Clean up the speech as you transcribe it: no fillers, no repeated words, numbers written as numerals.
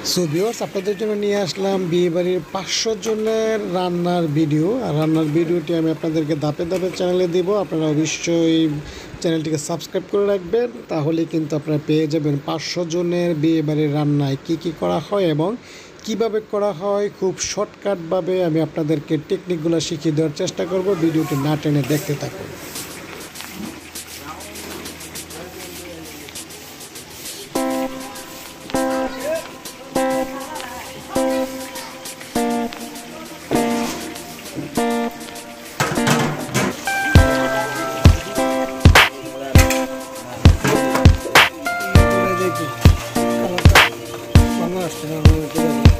So viewers, আপনাদের জন্য নিয়ে আসলাম বিয়েবাড়ির 500 জনের রান্নার ভিডিও। আর রান্নার ভিডিওটি আমি আপনাদেরকে ধাপে ধাপে চ্যানেলে দেব। আপনারা অবশ্যই চ্যানেলটিকে সাবস্ক্রাইব করে রাখবেন, তাহলে কিন্তু আপনারা পেয়ে যাবেন 500 জনের বিয়েবাড়ির রান্নায় কী কী করা হয় এবং কিভাবে করা হয়। খুব শর্টকাটভাবে আমি আপনাদেরকে টেকনিকগুলো শিখিয়ে দেওয়ার চেষ্টা করব। ভিডিওটি না টেনে দেখতে থাকুন। দেখি আসছে না